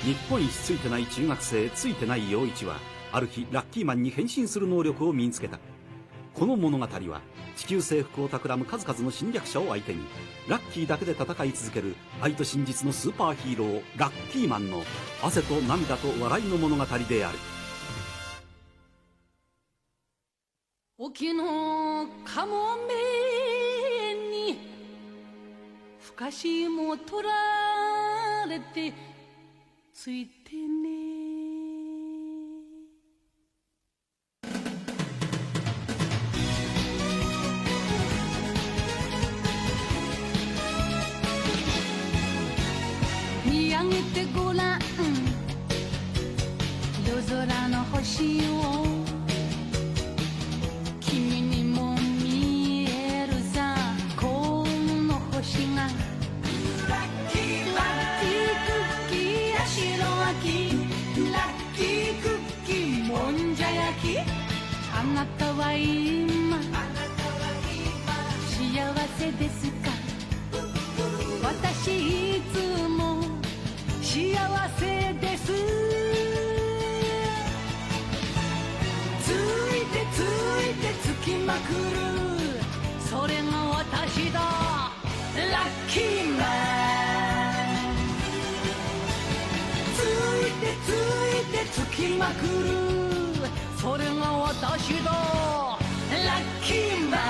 日本一ついてない中学生ついてない陽一はある日ラッキーマンに変身する能力を身につけた。この物語は地球征服を企む数々の侵略者を相手にラッキーだけで戦い続ける愛と真実のスーパーヒーローラッキーマンの汗と涙と笑いの物語である。沖のかもめにふかしも取られてついてね。見上げてごらん夜空の星を、君にも見えるさこの星がラッキークッキーや白あきラッキークッキーもんじゃ焼き、あなたは今幸せですか？私いつも幸せです。ついてついてつきまくる、それが私だラッキーマン。ついてついてつきまくる、それが私だラッキーマン。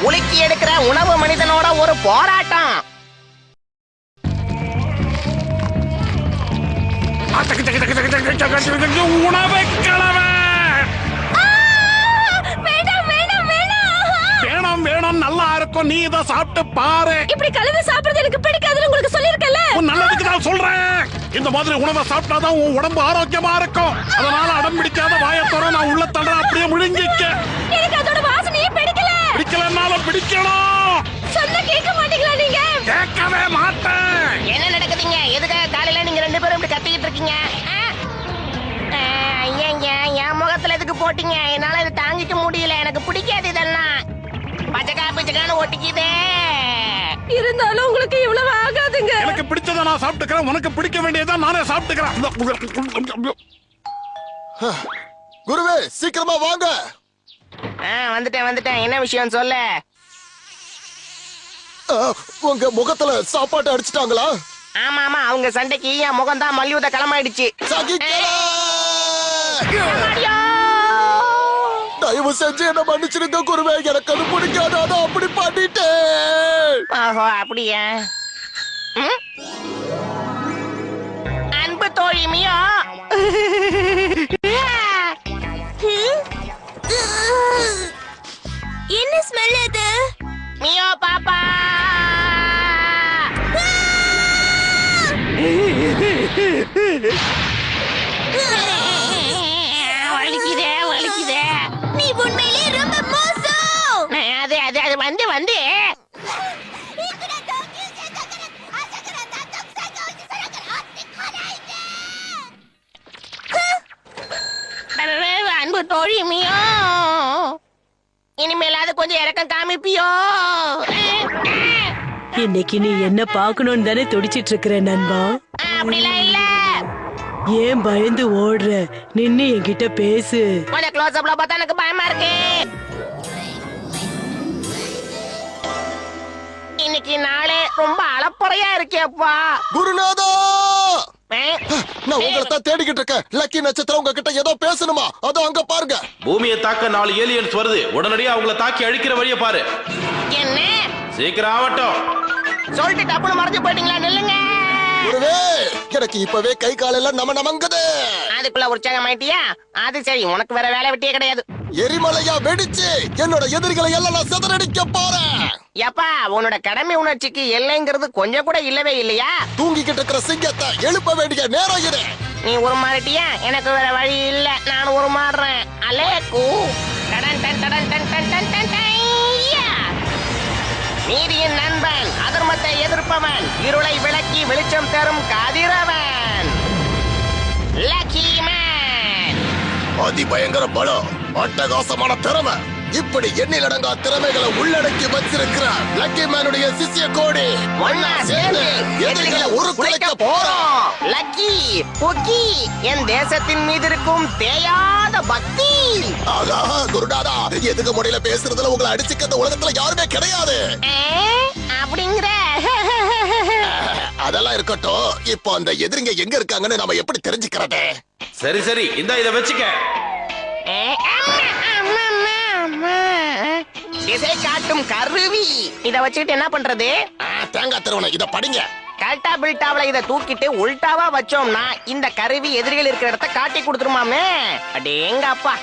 உலுக்கி எடுக்கிற உணவு மனிதனோட ஒரு போராட்டம். உணவை கிழமை வேணாம் வேணாம் நல்லா இருக்கும், நீ இதை சாப்பிட்டு பாரு. இப்படி கலந்து சாப்பிடுறது எனக்கு பிடிக்காதுன்னு உங்களுக்கு சொல்லிருக்கல. உன் நல்லதுக்கு நான் சொல்றேன், இந்த மாதிரி உணவை சாப்பிட்டாதான் உன் உடம்பு ஆரோக்கியமா இருக்கும். அதனால அடம் பிடிக்காத வாயத்தோட நான் உள்ள தள்ளுறேன், அப்படியே முழுங்கிக்க. எனக்கு அதோட வாசனையே பிடிக்கல. பிடிக்கலன்னாலும் பிடிக்கணும். சொன்னா கேட்க மாட்டீங்களா நீங்க? கேட்கவே மாட்டேன். என்ன நடக்குதுங்க? எதுக்காக காலையில நீங்க ரெண்டு பேரும் இப்படி கத்திக்கிட்டு இருக்கீங்க? ஐயா என் முகத்துல எதுக்கு போட்டீங்க? என்னால இது தாங்கிக்க முடியல, எனக்கு பிடிக்காது இதெல்லாம். பச்சக்கா பிச்சக்கான்னு ஒட்டிக்குதே. இருந்தாலும் உங்களுக்கு இவ்வளவு ஆகாதுங்க. எனக்கு பிடிச்சதை நான் சாப்பிட்டுக்கிறேன், உனக்கு பிடிக்க வேண்டியதை நானே சாப்பிட்டுக்கிறேன். குருவே சீக்கிரமா வாங்க. வந்துட்டேன். என்ன விஷயம் சொல்லு. உங்க முகத்துல சாப்பாடு அடிச்சிட்டாங்களா? ஆமா அவங்க சண்டைக்கு என் முகம் தான் மல்யுத்த களமாயிடுச்சு. தயவு செஞ்சு என்ன மன்னிச்சிருங்க குருவே, எனக்கு அது பிடிக்காது, அதான் அப்படி பண்ணிட்டேன். ஓஹோ அப்படியா? அன்பு தோழி மியோ. என்ன ஸ்மெல் அது? மியோ பாப்பா. வலிக்குதே. நீ உண்மையிலே ரொம்ப மோசம். அது வந்து அன்பு தோழி மியோ, இனிமேலாவது கொஞ்சம் இறக்கம் காமிப்பியோ? இன்னைக்கு நீ என்ன பாக்கணும்னு தானே துடிச்சிட்டு இருக்கிற நண்பா? அப்படிலாம் இல்ல. ஏன் பயந்து ஓடுற? நின்னு என்கிட்ட பேசு. கொஞ்சம் க்ளோஸ் அப்ல பார்த்தா எனக்கு பயமா இருக்கு. இன்னைக்கு நாளே ரொம்ப அளப்பறையா இருக்கேப்பா. குருநாதா, நான் உங்களை தான் தேடிக்கிட்டு இருக்கேன். லக்கி நட்சத்திரம் உங்ககிட்ட ஏதோ பேசணுமா? அதோ அங்க பாருங்க. பூமியை தாக்க 4 ஏலியன்ஸ் வருது, உடனடியா அவங்கள தாக்கி அழிக்கிற வழியை பாரு. என்ன? சீக்கிரம் ஆவட்டும். சொல்லிட்டு டப்புனு மறைஞ்சு போயிட்டீங்களா? நில்லுங்க. குருவே, எனக்கு இப்பவே கை காலெல்லாம் நமங்குது. அதுக்குள்ள உற்சாகம் ஆயிட்டியா? அது சரி, உனக்கு வேற வேலை வெட்டியே கிடையாது. எரிமலையா வெடிச்சு என்னோட எதிரிகளை எல்லாம் நான் சிதறடிக்க போறேன். எப்பா, உன்னோட கடமை உணர்ச்சிக்கு எல்லைங்கிறது கொஞ்சம் கூட இல்லவே இல்லையா? தூங்கிக்கிட்டு இருக்கிற சிங்கத்தை எழுப்ப வேண்டிய நேரம் இது. நீ உருமாறிட்டியா? எனக்கு வேற வழி இல்ல, நான் உருமாறுறேன். அலேக்கு டடன் டன் டடன் டன் டன் டன் டன் டன். நீதியின் நண்பன், அதர்மத்தை எதிர்ப்பவன், இருளை விளக்கி வெளிச்சம் தரும் கதிரவன். Lucky man. அதிபயங்கர பலம், அட்டகாசமான திறமை, இப்படி எண்ணிலடங்கா திறமைகளை உள்ளடக்கி வச்சிருக்கிற லக்கி மேனுடைய சிஷ்ய கோடி ஒன்னா சேர்ந்து எதிரிகளை உருக்குலைக்க போறோம். லக்கி பொக்கி என் தேசத்தின் மீது இருக்கும் தேயாத பக்தி. ஆகா குருடாதா, எதுக்கு முறையில பேசுறதுல உங்களை அடிச்சுக்க உலகத்துல யாருமே கிடையாது. அப்படிங்கிற அதெல்லாம் இருக்கட்டும், இப்போ அந்த எதிரிங்க எங்க இருக்காங்கன்னு நாம எப்படி தெரிஞ்சுக்கிறது? சரி சரி, இந்த இதை வச்சுக்க. திசை காட்டும் கருவி. இத வச்சுக்கிட்டு என்ன பண்றது? தேங்காய் திருவனை இத படிங்க. கல்டா பில்டாவில இத தூக்கிட்டு உல்டாவா வச்சோம்னா இந்த கருவி எதிரிகள் இருக்கிற இடத்த காட்டி கொடுத்துருமாமே. அடேங்க அப்பா,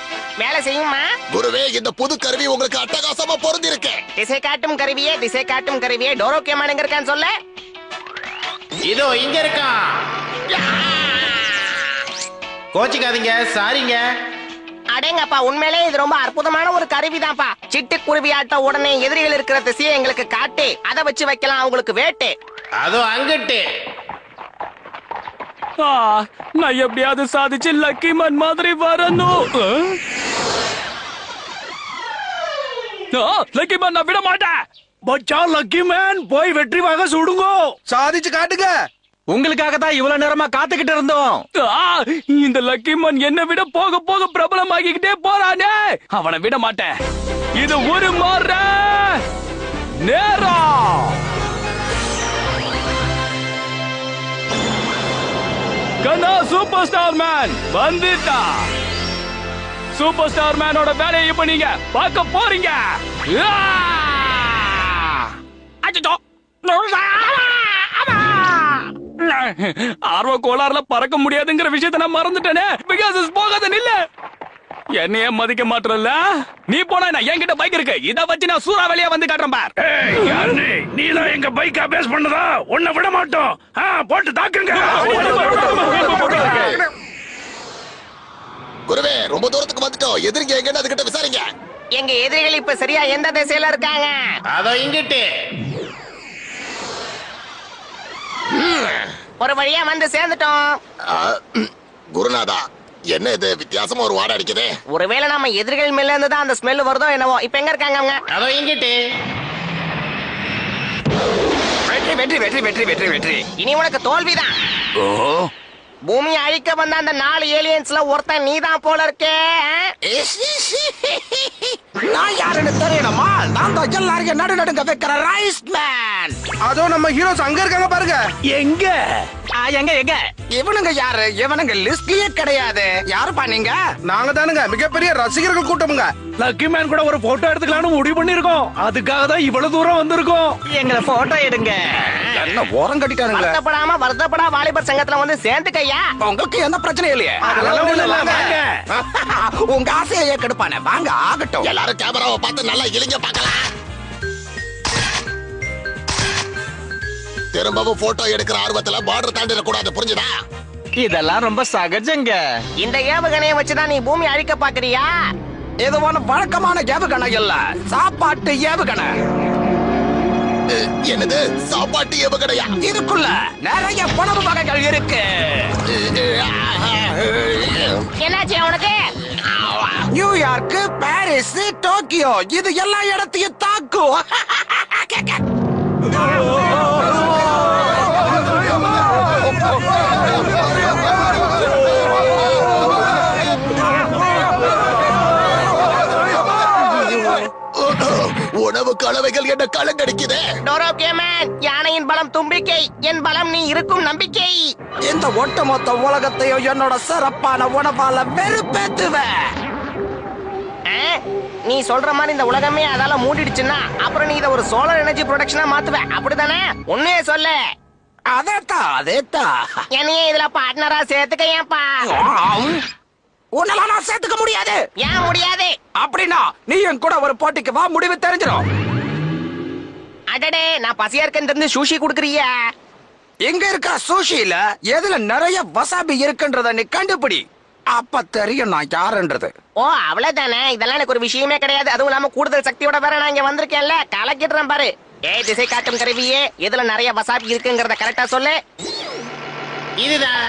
வேலை செய்யுமா? குருவே, இந்த புது கருவி உங்களுக்கு அட்டகாசமா பொருந்தி இருக்கு. திசை காட்டும் கருவியே, திசை காட்டும் கருவியே, டோரோகேமான் எங்க இருக்கான்னு சொல்ல. இதோ இங்க இருக்கான். கோச்சிக்காதீங்க, சாரிங்க. அடேங்கப்பா, உண்மையிலே இது ரொம்ப அற்புதமான ஒரு கருவிதான்ப்பா. சிட்டுக்குருவி ஆட்ட உடனே எதிரிகள் இருக்கிற திசையை எங்களுக்கு காட்டு, அதை வச்சு வைக்கலாம் அவங்களுக்கு வேட்டு. அதோ அங்கிட்டு. நான் எப்படியாவது சாதிச்சு லக்கி மேன் மாதிரி வரணும். லக்கி மேன் நான் விட மாட்டேன். பச்சா லக்கி மேன், போய் வெற்றி வாக சுடுங்க, சாதிச்சு காட்டுங்க. உங்களுக்காக தான் இவ்வளவு நேரமா காத்துக்கிட்டு இருந்தோம். இந்த லக்கி மேன் என்ன விட போக போக பிரபலம் ஆகிக்கிட்டே போறானே, அவனை விட மாட்டேன். இது ஒரு முறை நேரம். கண்ணா, சூப்பர் ஸ்டார் மேன் வந்துட்டா. சூப்பர் ஸ்டார் மேனோட வேலையை இப்ப நீங்க பார்க்க போறீங்க. ஆர்வ கோளாறுல பறக்க முடியாதுங்கிற விஷயத்தை நான் மறந்துட்டேனே. போகாத நில்லு. என்னைய மதிக்க மாட்டல. நீ போனா என்கிட்ட பைக் இருக்கு, இத வச்சு நான் சூறா வெளியே வந்து காட்டுறேன் பார். நீ தான் எங்க பைக்கா பேஸ் பண்ணதா? உன்னை விட மாட்டோம். போட்டு தாக்குங்க. குருவே, ரொம்ப தூரத்துக்கு வந்துட்டோம். எதிரிங்க எங்கன்னு அதுகிட்ட விசாரிங்க. எங்க எதிரிகள் இப்ப சரியா எந்த திசையில இருக்காங்க? அதோ இங்கிட்டு. ஒரு வழியா வந்து சேர்ந்துட்டோம். குருநாதா, என்ன இது வித்தியாசமா ஒரு வாடை அடிக்குது? ஒருவேளை நம்ம எதிரிகள் மேல இருந்து தான் அந்த ஸ்மெல் வருதோ என்னவோ. இப்ப எங்க இருக்காங்க அவங்க? அதோ இங்கிட்டு. வெற்றி வெற்றி வெற்றி வெற்றி வெற்றி வெற்றி. இனி உனக்கு தோல்விதான். பூமியை அழிக்க வந்த அந்த 4 ஏலியன்ஸ்ல ஒருத்தன் நீதான் போல இருக்கே. நான் யாருன்னு தெரியணுமா? நான் தான் எல்லாரையும் நடுநடுங்க வைக்கிற ரைஸ் மேன். அதோ நம்ம ஹீரோஸ் அங்க இருக்காங்க பாருங்க. எங்க எங்க இவனுங்க யாரு? இவனுங்க லிஸ்ட்லயே கிடையாது. யாருப்பா நீங்க? நாங்க தானுங்க மிகப்பெரிய ரசிகர்கள் கூட்டமுங்க. லக்கி மேன் கூட ஒரு போட்டோ எடுத்துக்கலாம்னு முடிவு பண்ணிருக்கோம். அதுக்காக தான் இவ்வளவு தூரம் வந்திருக்கோம். எங்களை போட்டோ எடுங்க. என்ன ஓரம் கட்டிட்டானுங்க. வருத்தப்படாம வருத்தப்படா வாலிபர் சங்கத்துல வந்து சேர்ந்துக்கையா. உங்களுக்கு எந்த பிரச்சனையும் இல்லையே. அதெல்லாம் ஒண்ணும் இல்ல, வாங்க. உங்க ஆசையை கெடுப்பானே. வாங்க, ஆகட்டும். எல்லாரும் கேமராவை பார்த்து நல்லா இழிங்க பார்க்கலாம். திரும்பவும் போட்டோ எடுக்கிற ஆர்வத்துல பார்டர் தாண்டிட கூடாது, புரிஞ்சுதா? இதெல்லாம் ரொம்ப சகஜங்க. இந்த ஏவுகணையை வச்சுதான் நீ பூமி அழிக்க பாக்குறியா? இதுவான வழக்கமான ஏவுகணை இல்ல, சாப்பாட்டு ஏவுகணை. என்னது சாப்பாட்டு ஏவுகணையா? இதுக்குள்ள நிறைய உணவு வகைகள் இருக்கு. என்னாச்சு உனக்கு? நியூயார்க், பாரிஸ், டோக்கியோ, இது எல்லா இடத்தையும் தாக்கும். உணவு கலவைகள் என்ன கலங்கடிக்குது. டோரோகேமான், யானையின் பலம் தும்பிக்கை, என் பலம் நீ இருக்கும் நம்பிக்கை. இந்த ஒட்டுமொத்த உலகத்தையும் என்னோட சிறப்பான உணவால வெறுப்பேத்துவ. நீ சொல்ற மாதிரி இந்த உலகமே அதால மூடிடுச்சுன்னா அப்புறம் நீ இத ஒரு சோலார் எனர்ஜி ப்ரொடக்ஷனா மாத்துவ, அப்படிதானே? உண்மையே சொல்லு. அதேதான் என்னையே இதுல பார்ட்னரா சேர்த்துக்கையாப்பா. உன்னெல்லாம் நான் சேர்த்துக்க முடியாது. ஏன் முடியாது? அப்படின்னா நீ என் கூட ஒரு போட்டிக்கு வா, முடிவு தெரிஞ்சிடும். அடடே, நான் பசியா இருக்கேன்னு தெரிஞ்சு சூஷி குடுக்குறியா? எங்க இருக்கிற சூஷில எதுல நிறைய வசாபி இருக்குன்றத நீ கண்டுபிடி, அப்ப தெரியும் நான் யாருன்றது. ஓ, அவ்வளவுதானே? இதெல்லாம் எனக்கு ஒரு விஷயமே கிடையாது. அதுவும் இல்லாம கூடுதல் சக்தியோட வேற நான் இங்க வந்திருக்கேன்ல, கலக்கிடுறேன் பாரு. ஏய் திசை காட்டும் கருவியே, எதுல நிறைய வசாபி இருக்குங்கறத கரெக்டா சொல்லு. இதுதான்.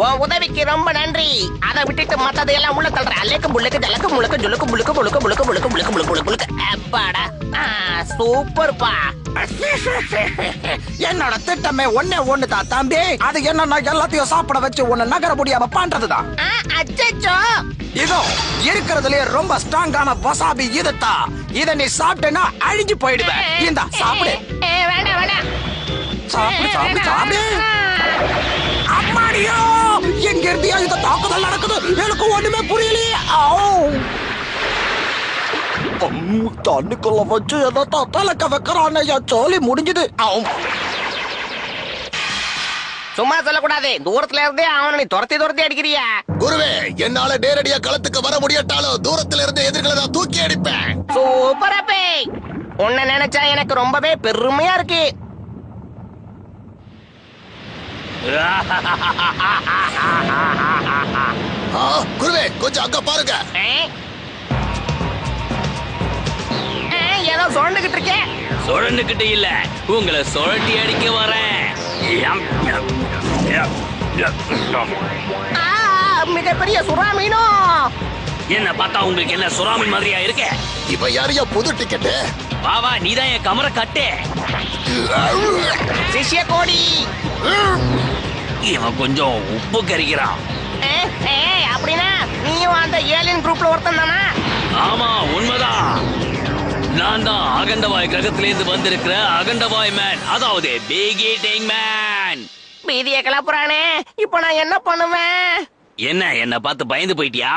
உன் உதவிக்கு ரொம்ப நன்றி. அதை விட்டுட்டு மத்ததையெல்லாம் உள்ள தள்ளுற. அல்லேக்கு புள்ளுக்கு ஜலக்கு முழுக்க ஜுலுக்கு புளுக்கு புளுக்கு புளுக்கு புளுக்கு புளுக்கு புளுக்கு புளுக்கு அப்பாடா. சூப்பர்ப்பா. என்னோட திட்டமே ஒண்ணு தான் தம்பி. அது என்னன்னா எல்லாத்தையும் சாப்பிட வச்சு உன்னை நகர முடியாம பண்றதுதான். அச்சச்சோ. இதோ இருக்கிறதுலயே ரொம்ப ஸ்ட்ராங்கான வசாபி இதுதான். இத நீ சாப்பிட்டேன்னா அழிஞ்சு போயிடுவேன். இந்த சாப்பிடு. வேண்டாம் வேண்டாம். சாப்பிடு சாப்பிடு சாப்பிடு. அம்மாடியோ, எங்க இருந்தியா இந்த தாக்குதல் நடக்குது? எனக்கு ஒண்ணுமே புரியலையே. தண்ணிக்குள்ள வச்சு எதான் தலைக்க வைக்கிறான். என் சோலி முடிஞ்சது. சும்மா சொல்லக்கூடாது. தூரத்துல இருந்தே அவனை நீ துரத்தி அடிக்கிறியா? குருவே, என்னால நேரடியா களத்துக்கு வர முடியாட்டாலும் தூரத்துல இருந்து எதிர்களை நான் தூக்கி அடிப்பேன். சூப்பர் அப்பே. உன்னை நினைச்சா எனக்கு ரொம்பவே பெருமையா இருக்கு. குருவே, கொஞ்சம் அங்க பாருங்க. ஏதோ சுழண்டுகிட்டு இருக்கேன். சுழண்டுகிட்டு இல்ல, உங்களை சுழட்டி அடிக்க வரேன். மிகப்பெரிய சுறா மீனும். என்ன பார்த்தா உங்களுக்கு என்ன சுறாமி மாதிரியா இருக்க? இப்ப யாரையா புது டிக்கெட்டு? வா நீதான் என் கமரை கட்டு. சிஷ்ய கோடி. இவன் கொஞ்சம் உப்பு கறிக்கிறான். அப்படின்னா நீயும் அந்த ஏலியன் குரூப்ல ஒருத்தன் தானா? ஆமா, உண்மைதான். நான் தான் அகண்டவாய் கிரகத்திலிருந்து வந்திருக்கிற அகண்டவாய் மேன், அதாவது பிக் ஈட்டிங் மேன். பீதிய கிளப்புறானே, இப்ப நான் என்ன பண்ணுவேன்? என்ன பார்த்து பயந்து போயிட்டியா?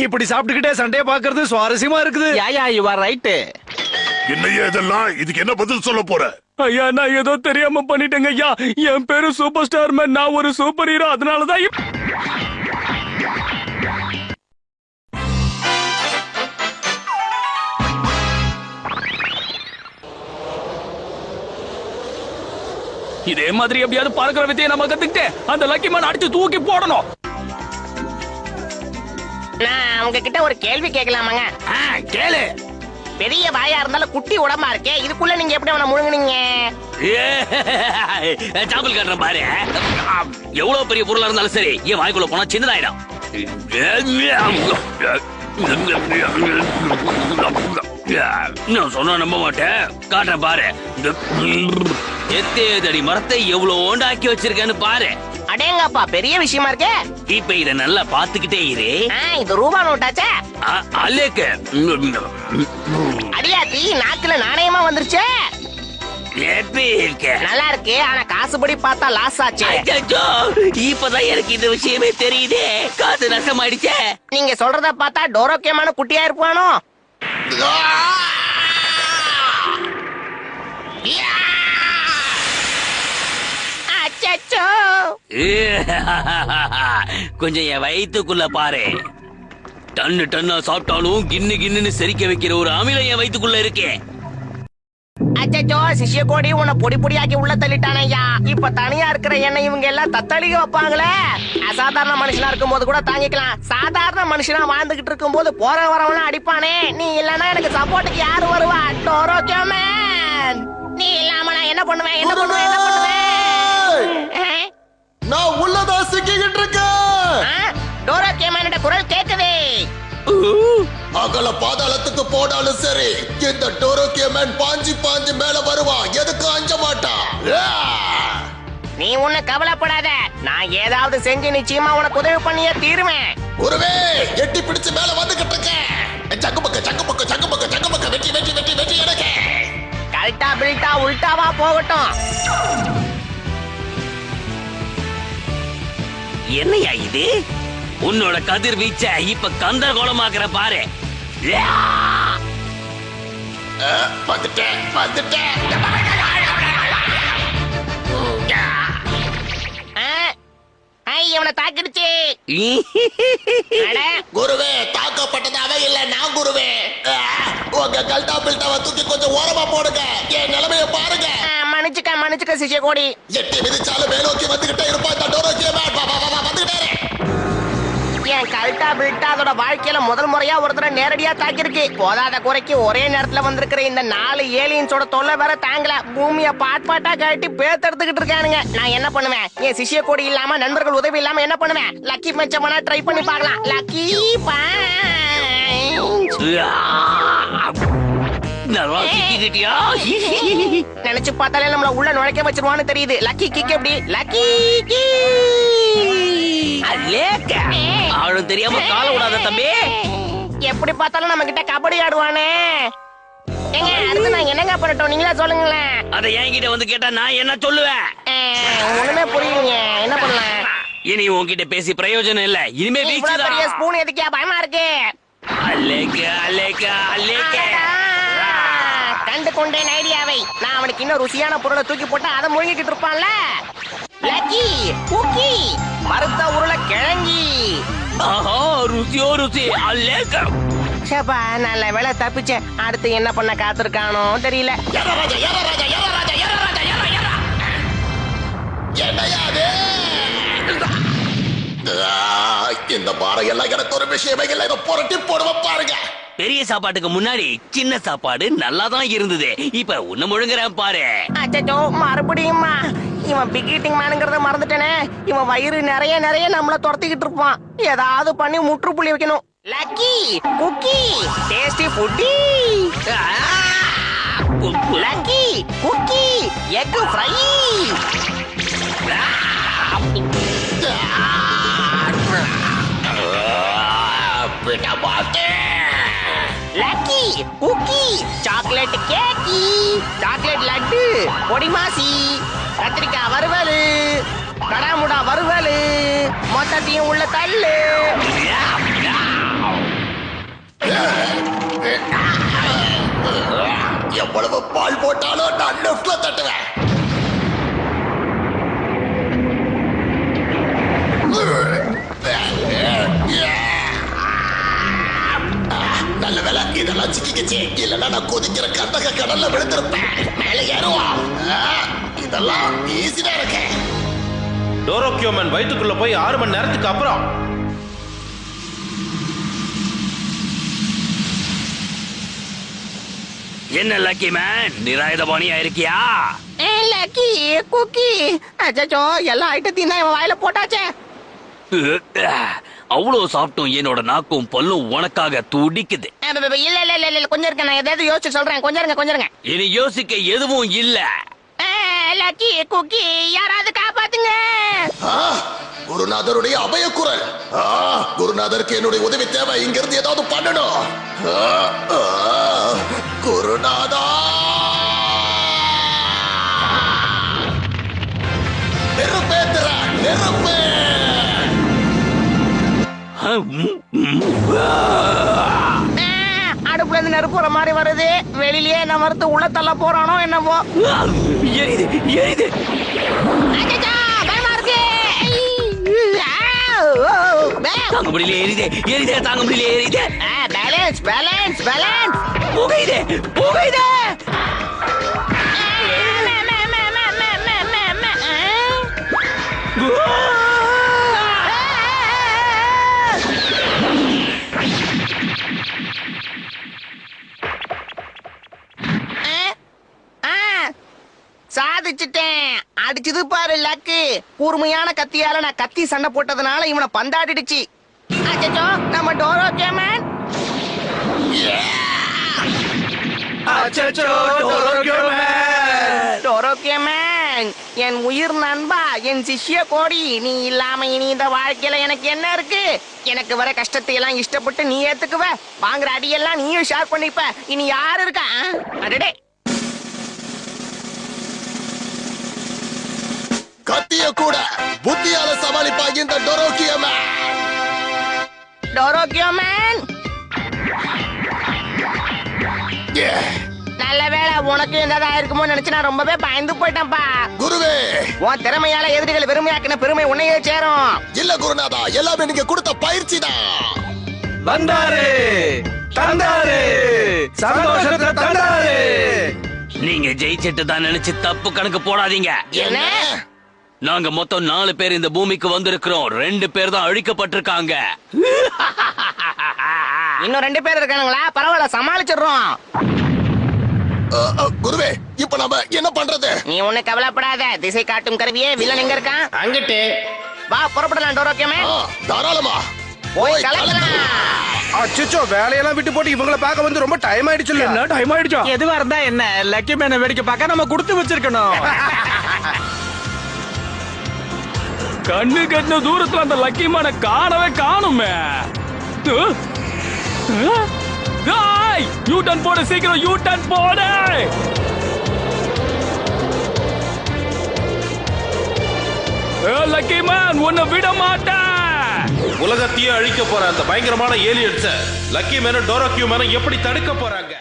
இப்படி சாப்பிட்டுக்கிட்டே சண்டைய பாக்குறது சுவாரஸ்யமா இருக்குது. Yeah you are right. என்னையா இதெல்லாம்? இதுக்கு என்ன பதில் சொல்ல போற? ஐயா, நான் ஏதோ தெரியாம பண்ணிட்டேங்க ஐயா. என் பேரு சூப்பர் ஸ்டார் மேன். நான் ஒரு சூப்பர் ஹீரோ. அதனாலதான் இதே மாதிரி எப்படியாவது பறக்கிற வித்தையை நம்ம கத்துக்கிட்டு அந்த லக்கி மேன் அடிச்சு தூக்கி போடணும். நான் உங்ககிட்ட ஒரு கேள்வி கேட்கலாமாங்க? கேளு. பெரிய வாயா இருந்தாலும் குட்டி உடம்பா இருக்கே, இதுக்குள்ள நீங்க எப்படி அவனை முழுங்குனீங்க? சாம்பிள் காட்டுறேன் பாரு. எவ்வளவு பெரிய பொருளா இருந்தாலும் சரி, என் வாய்க்குள்ள போனா சின்னதாயிடும். நான் சொன்னா நம்ப மாட்டேன். காட்டுறேன் பாரு. எத்தேதடி மரத்தை எவ்வளவு ஓண்டாக்கி வச்சிருக்கேன்னு பாரு. அடேங்கப்பா, பெரிய விஷயமா இருக்கே. இப்ப இத நல்லா பாத்துக்கிட்டே இரு. இது ரூபா நோட்டாச்சே. அல்லேக்கு அடியாத்தி, நாக்குல நாணயமா வந்துருச்சே. எப்படி இருக்க? நல்லா இருக்கு, ஆனா காசுபடி பார்த்தா லாஸ் ஆச்சு. இப்பதான் எனக்கு இந்த விஷயமே தெரியுதே. காசு நஷ்டமாயிடுச்சே. நீங்க சொல்றத பார்த்தா டோரோக்கேமான குட்டியா இருப்பானோ? அச்சச்சோ. கொஞ்சம் என் வயிற்றுக்குள்ள பாரு. டன்னா சாப்பிட்டாலும் கின்னு கின்னு செரிக்க வைக்கிற ஒரு அமிலம் என் வயிற்றுக்குள்ள இருக்கே. அச்சச்சோ, சிஷ்ய கோடி உன்னை பொடி பொடியாக்கி உள்ள தள்ளிட்டானையா. இப்ப தனியா இருக்கிற என்ன இவங்க எல்லாம் தத்தளிக்க வைப்பாங்களே. அசாதாரண மனுஷனா இருக்கும் போது கூட தாங்கிக்கலாம், சாதாரண மனுஷனா வாழ்ந்துகிட்டு இருக்கும் போது போற வரவனா அடிப்பானே. நீ இல்லன்னா எனக்கு சப்போர்ட்டுக்கு யாரு வருவா? டோரோக்கேமன். நீ இல்லாம நான் என்ன பண்ணுவேன்? நான் உள்ளதா சிக்கிக்கிட்டு இருக்கேன். டோரோக்கேமனோட குரல் கேக்குதே. அகல பாதாளத்துக்கு போனாலும் சரி, இந்த டோரோக்கேமன் பாஞ்சு மேல வருவான். எதுக்கு அஞ்ச மாட்டான். நீ ஒண்ணு கவலைப்படாத, நான் ஏதாவது செஞ்சு நிச்சயமா உனக்கு உதவி பண்ணியே தீருவேன். ஒருவே எட்டி பிடிச்சு மேல வந்துகிட்டு இருக்கேன். சக்கு பக்க வெட்டி எனக்கு. கல்ட்டா பில்ட்டா உல்டாவா போகட்டும். என்னையா இது? உன்னோட கதிர் வீச்ச இப்ப கந்தர்கோலமாக்குற பாரு. வந்துட்டேன். இவனை தாக்கிடுச்சு. குருவே, தாக்கப்பட்டதாவே இல்ல நான் குருவே. உங்க கல்டா பில்டாவை தூக்கி கொஞ்சம் ஓரமா போடுங்க. என் நிலைமைய பாருங்க. மன்னிச்சுக்க சிஷ்ய கோடி. எட்டி மிதிச்சாலும் மேலோக்கி வந்துகிட்டே இருப்பா இந்த டோரோக்கேமன். வந்துகிட்டே. என் கல்ட்டா பில்ட்டா அதோட வாழ்க்கையில முதல் முறையா ஒருத்தரை நேரடியா தாக்கிருக்கு. போதாத குறைக்கு ஒரே நேரத்துல வந்திருக்கிற இந்த 4 ஏலியன்ஸோட தொல்லை வேற தாங்கல. பூமிய பாட்பாட்டா கட்டி பேத்தெடுத்துக்கிட்டு இருக்கானுங்க. நான் என்ன பண்ணுவேன்? என் சிஷ்ய கோடி இல்லாம நண்பர்கள் உதவி இல்லாம என்ன பண்ணுவேன்? லக்கி பஞ்சமனா ட்ரை பண்ணி பார்க்கலாம். லக்கி நினைச்சு பார்த்தாலே நம்மள உள்ள நுழைக்க வச்சிருவான்னு தெரியுது. லக்கி கிக் எப்படி? லக்கி அவளும் தெரியாம கால விடாத தம்பி. எப்படி பார்த்தாலும் நம்ம கிட்ட கபடி ஆடுவானே. ஏங்க அடுத்து நான் என்னங்க பண்ணட்டும் நீங்களே சொல்லுங்களேன். அத என்கிட்ட வந்து கேட்டா நான் என்ன சொல்லுவேன்? ஒண்ணுமே புரியுங்க. என்ன பண்ணலாம்? இனி உன்கிட்ட பேசி பிரயோஜனம் இல்ல. இனிமே பெரிய ஸ்பூன் எதுக்கே பயமா இருக்கு? கண்டு கொண்டேன் ஐடியாவை. நான் அவனுக்கு இன்னும் ருசியான பொருளை தூக்கி போட்டு அதை முழுங்கிட்டு இருப்பான்ல. லக்கி குக்கி மருத்த உருளை கிழங்கி. ருசியோ ருசி. சபா நல்ல வேலை தப்பிச்சேன். அடுத்து என்ன பண்ண காத்திருக்கானோ தெரியல. இந்த பாடம் எல்லாம் எனக்கு ஒரு விஷயமே இல்லை. இதை புரட்டி போடுவோம் பாருங்க. பெரிய சாப்பாட்டுக்கு முன்னாடி சின்ன சாப்பாடு நல்லா தான் இருந்தது. இப்ப உன்ன முழுங்குறேன் பாரு. அச்சோ மறுபடியுமா? இவன் பிக் ஈட்டிங் மேனுங்கிறத மறந்துட்டேனே. இவன் வயிறு நிறைய நிறைய நம்மள துரத்திக்கிட்டு இருப்பான். ஏதாவது பண்ணி முற்றுப்புள்ளி வைக்கணும். Lucky cookie tasty foodie. Lucky cookie egg fry. Lucky cookie chocolate கேக்கி சாக்லேட் லட்டு பொடிமாசி கத்திரிக்காய் வறுவல் கடாமுடா வறுவல் மொத்தத்தையும் உள்ள தள்ளு. எவ்வளவு பால் போட்டாலும் நான் லெஃப்ட்ல தட்டுவேன். நல்ல வேலை இதெல்லாம் சிக்கிக்கிச்சு. இல்லைன்னா நான் கொதிக்கிற கந்தக கடல்ல விழுந்திருப்பேன். மேலே ஏறுவோம். இதெல்லாம் ஈஸியா இருக்கு. டோரோக்கியோமன் வயிற்றுக்குள்ள போய் 6 மணி நேரத்துக்கு அப்புறம் என்ன லக்கி மேன் நிராயுதபாணியா இருக்கியா? லக்கி குக்கி அச்சோ எல்லா ஐட்டத்தையும் தான் வாயில போட்டாச்சே. அவ்வளவு சாப்பிட்டும் என்னோட நாக்கும் பல்லும் உனக்காக துடிக்குது. இல்ல இல்ல இல்ல கொஞ்சம் இருக்க. நான் ஏதாவது யோசிச்சு சொல்றேன். கொஞ்சம் இருங்க. இனி யோசிக்க எதுவும் இல்ல. லக்கி குக்கி யாராவது காப்பாத்துங்க. குருநாதருடைய அபய குரல். குருநாதருக்கு என்னுடைய உதவி தேவை. இங்கிருந்து ஏதாவது பண்ணணும். குருநாதா நெருப்பேத்துற நெருப்பு. அடுப்புல இருந்து நெருப்புற மாதிரி வருது. வெளியிலேயே என்ன மறுத்து உள்ள தள்ள போறானோ என்னவோ. பயமா இருக்கு. தாங்க முடியல எரியுதே தாங்க முடியல எரியுதே. Balance balance balance. புகையுதே. சாதிச்சுட்டேன். அடிச்சது பாரு லக்கு. கூர்மையான கத்தியால நான் கத்தி சண்டை போட்டதுனால இவனை பந்தாடிடுச்சு. அச்சோ நம்ம டோரோக்கியோமேன். டோரோக்கியோமேன் என் உயிர் நண்பா, என் சிஷ்ய கோடி. நீ இல்லாம இனி இந்த வாழ்க்கையில எனக்கு என்ன இருக்கு? எனக்கு வர கஷ்டத்தை எல்லாம் இஷ்டப்பட்டு நீ ஏத்துக்குவ. வாங்குற அடியெல்லாம் நீயும் ஷேர் பண்ணிப்ப. இனி யாரு இருக்கா? அடடே கத்திய கூட புத்தியால சமாளிப்பாங்க இந்த டோரோக்கியோமேன். டோரோக்கியோமேன் நல்ல வேளை உனக்கு என்னதா இருக்குமோ நினைச்சு நான் ரொம்பவே பயந்து போயிட்டேன்ப்பா. குருவே உன் திறமையால எதிரிகளை வெறுமையாக்கின பெருமை உன்னையே சேரும். இல்ல குருநாதா, எல்லாமே நீங்க கொடுத்த பயிற்சி தான். வந்தாரு தந்தாரு சந்தோஷத்தை தந்தாரு. நீங்க ஜெயிச்சிட்டு தான் நினைச்சு தப்பு கணக்கு போடாதீங்க. என்ன? நாங்க மொத்தம் 4 பேர் இந்த பூமிக்கு வந்திருக்கிறோம். 2 பேர் தான் அழிக்கப்பட்டிருக்காங்க. இன்னும் 2 பேர் இருக்கானுங்களா? பரவாயில்ல, சமாளிச்சிடுறோம். குருவே இப்ப நம்ம என்ன பண்றது? நீ ஒண்ணு கவலைப்படாத. திசை காட்டும் கருவியே, வில்லன் எங்க இருக்கான்? அங்கிட்டு வா புறப்படலாம் டோரோக்கியமே. தாராளமா போய் கலக்கலாம். அச்சோ, வேலையெல்லாம் விட்டு போட்டு இவங்கள பார்க்க வந்து ரொம்ப டைம் ஆயிடுச்சு. என்ன டைம் ஆயிடுச்சா? எதுவா இருந்தா என்ன, லக்கி மேன வேடிக்கை பார்க்க நம்ம கொடுத்து வச்சிருக்கணும். கண்ணு கட்டின தூரத்துல அந்த லக்கி மேனை காணவே காணுமே. யூ டர்ன் போடு, சீக்கிரம் யூ டர்ன் போடு. லக்கி மேன் உன்னை விட மாட்டேன். உலகத்தையே அழிக்க போற அந்த பயங்கரமான ஏலியன்ஸ லக்கி மேனும் டோரோக்கியூ மேனும் எப்படி தடுக்க போறாங்க?